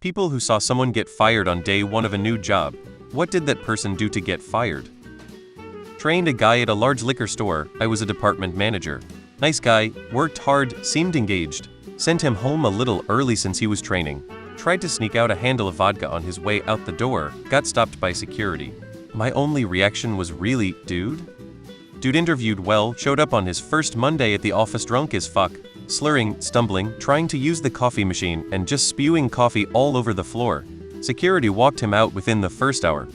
People who saw someone get fired on day one of a new job. What did that person do to get fired? Trained a guy at a large liquor store. I was a department manager. Nice guy, worked hard, seemed engaged. Sent him home a little early since he was training. Tried to sneak out a handle of vodka on his way out the door, got stopped by security. My only reaction was really, dude? Dude interviewed well, showed up on his first Monday at the office drunk as fuck, slurring, stumbling, trying to use the coffee machine and just spewing coffee all over the floor. Security walked him out within the first hour.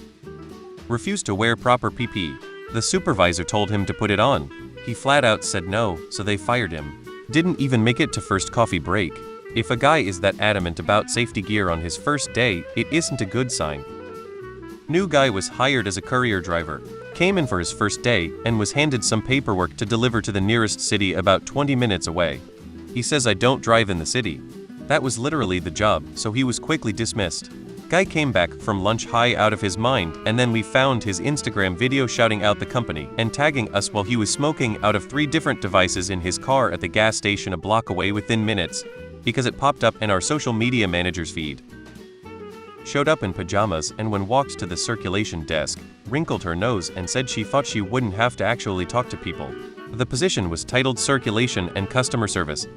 Refused to wear proper PPE. The supervisor told him to put it on. He flat out said no, so they fired him. Didn't even make it to first coffee break. If a guy is that adamant about safety gear on his first day, it isn't a good sign. New guy was hired as a courier driver. Came in for his first day and was handed some paperwork to deliver to the nearest city about 20 minutes away. He says, "I don't drive in the city." That was literally the job, so he was quickly dismissed. Guy came back from lunch high out of his mind, and then we found his Instagram video shouting out the company and tagging us while he was smoking out of 3 different devices in his car at the gas station a block away within minutes, because it popped up in our social media manager's feed. Showed up in pajamas and when walked to the circulation desk, wrinkled her nose and said she thought she wouldn't have to actually talk to people. The position was titled Circulation and Customer Service.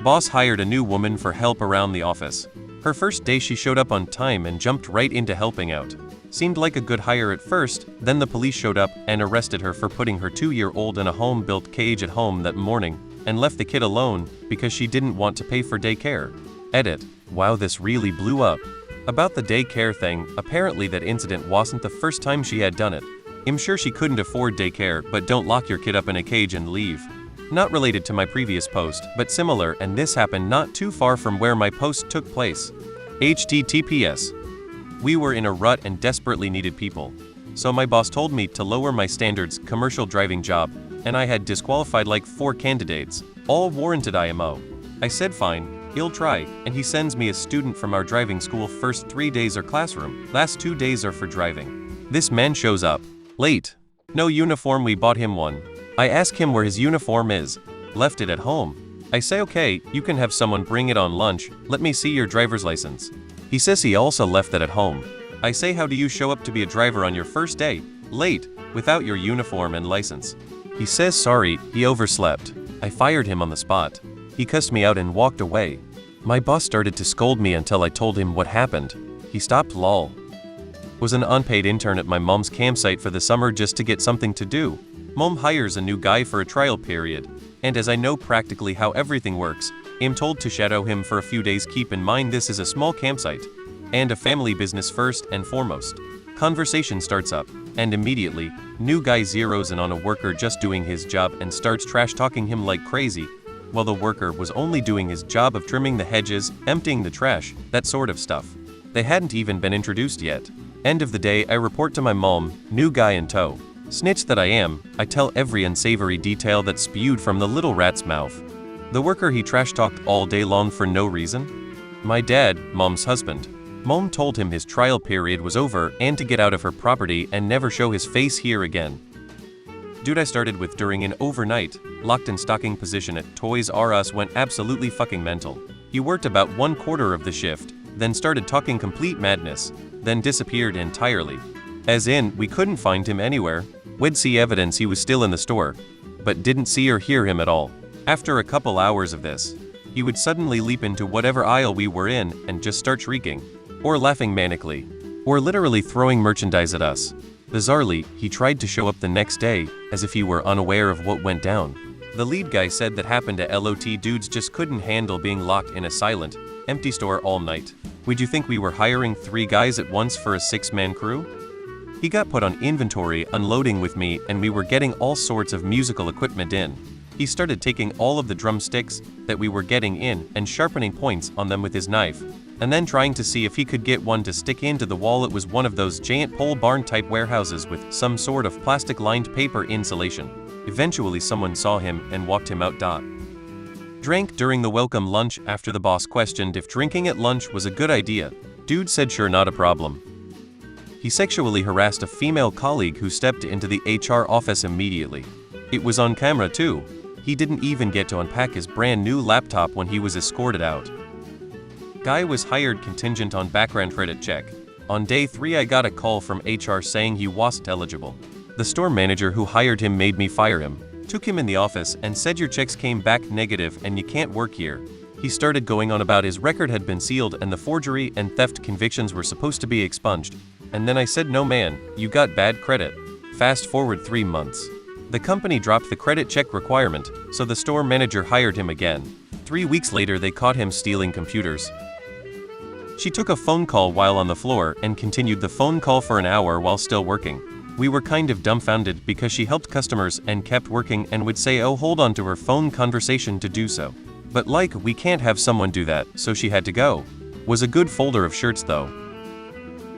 Boss hired a new woman for help around the office. Her first day she showed up on time and jumped right into helping out. Seemed like a good hire at first, then the police showed up and arrested her for putting her 2-year-old in a home-built cage at home that morning and left the kid alone because she didn't want to pay for daycare. Edit. Wow, this really blew up. About the daycare thing, apparently that incident wasn't the first time she had done it. I'm sure she couldn't afford daycare, but don't lock your kid up in a cage and leave. Not related to my previous post, but similar, and this happened not too far from where my post took place. HTTPS. We were in a rut and desperately needed people. So my boss told me to lower my standards commercial driving job, and I had disqualified like 4 candidates, all warranted IMO. I said fine. He'll try, and he sends me a student from our driving school. First 3 days are classroom, last 2 days are for driving. This man shows up. Late. No uniform, we bought him one. I ask him where his uniform is. Left it at home. I say okay, you can have someone bring it on lunch, let me see your driver's license. He says he also left that at home. I say how do you show up to be a driver on your first day, late, without your uniform and license? He says sorry, he overslept. I fired him on the spot. He cussed me out and walked away. My boss started to scold me until I told him what happened. He stopped. Lol. Was an unpaid intern at my mom's campsite for the summer just to get something to do. Mom hires a new guy for a trial period, and as I know practically how everything works, I'm told to shadow him for a few days. Keep in mind this is a small campsite, and a family business first and foremost. Conversation starts up, and immediately, new guy zeroes in on a worker just doing his job and starts trash talking him like crazy, while the worker was only doing his job of trimming the hedges, emptying the trash, that sort of stuff. They hadn't even been introduced yet. End of the day, I report to my mom, new guy in tow. Snitch that I am, I tell every unsavory detail that spewed from the little rat's mouth. The worker he trash-talked all day long for no reason? My dad, mom's husband. Mom told him his trial period was over and to get out of her property and never show his face here again. Dude I started with during an overnight, locked in stocking position at Toys R Us went absolutely fucking mental. He worked about 1/4 of the shift, then started talking complete madness, then disappeared entirely. As in, we couldn't find him anywhere. We'd see evidence he was still in the store, but didn't see or hear him at all. After a couple hours of this, he would suddenly leap into whatever aisle we were in and just start shrieking, or laughing manically, or literally throwing merchandise at us. Bizarrely, he tried to show up the next day, as if he were unaware of what went down. The lead guy said that happened to LOT. Dudes just couldn't handle being locked in a silent, empty store all night. Would you think we were hiring 3 guys at once for a 6-man crew? He got put on inventory unloading with me and we were getting all sorts of musical equipment in. He started taking all of the drumsticks that we were getting in and sharpening points on them with his knife, and then trying to see if he could get one to stick into the wall. It was one of those giant pole barn type warehouses with some sort of plastic lined paper insulation. Eventually someone saw him and walked him out. Drank during the welcome lunch after the boss questioned if drinking at lunch was a good idea. Dude said sure, not a problem. He sexually harassed a female colleague who stepped into the HR office immediately. It was on camera too. He didn't even get to unpack his brand new laptop when he was escorted out. Guy was hired contingent on background credit check. On day 3 I got a call from HR saying he wasn't eligible. The store manager who hired him made me fire him, took him in the office and said your checks came back negative and you can't work here. He started going on about his record had been sealed and the forgery and theft convictions were supposed to be expunged. And then I said no man, you got bad credit. Fast forward 3 months. The company dropped the credit check requirement, so the store manager hired him again. 3 weeks later they caught him stealing computers. She took a phone call while on the floor and continued the phone call for an hour while still working. We were kind of dumbfounded because she helped customers and kept working and would say oh hold on to her phone conversation to do so. But like we can't have someone do that, so she had to go. Was a good folder of shirts though.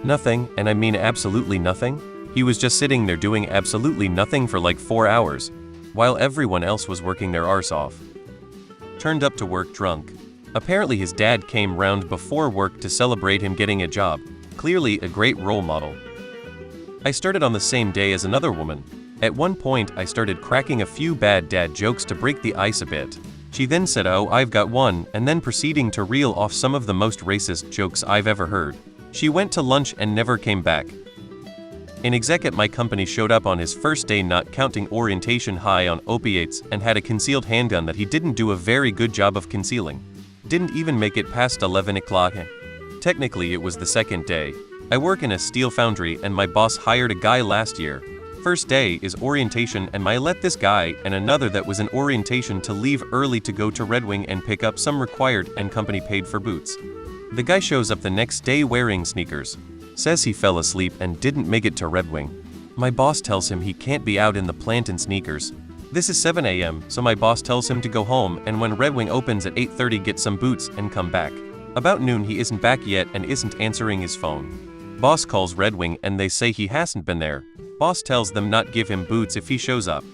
Nothing, and I mean absolutely nothing. He was just sitting there doing absolutely nothing for like 4 hours, while everyone else was working their arse off. Turned up to work drunk. Apparently his dad came round before work to celebrate him getting a job. Clearly a great role model. I started on the same day as another woman. At one point I started cracking a few bad dad jokes to break the ice a bit. She then said oh I've got one, and then proceeding to reel off some of the most racist jokes I've ever heard. She went to lunch and never came back. An exec at my company showed up on his first day not counting orientation high on opiates and had a concealed handgun that he didn't do a very good job of concealing. Didn't even make it past 11 o'clock. Technically it was the second day. I work in a steel foundry and my boss hired a guy last year. First day is orientation and I let this guy and another that was in orientation to leave early to go to Red Wing and pick up some required and company paid for boots. The guy shows up the next day wearing sneakers. Says he fell asleep and didn't make it to Red Wing. My boss tells him he can't be out in the plant in sneakers. This is 7 a.m., so my boss tells him to go home and when Red Wing opens at 8:30 get some boots and come back. About noon he isn't back yet and isn't answering his phone. Boss calls Red Wing and they say he hasn't been there. Boss tells them not give him boots if he shows up.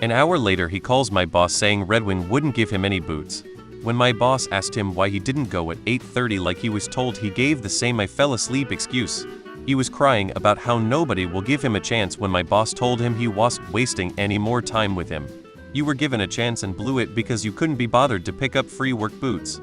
An hour later he calls my boss saying Red Wing wouldn't give him any boots. When my boss asked him why he didn't go at 8:30 like he was told, he gave the same I fell asleep excuse. He was crying about how nobody will give him a chance when my boss told him he wasn't wasting any more time with him. You were given a chance and blew it because you couldn't be bothered to pick up free work boots.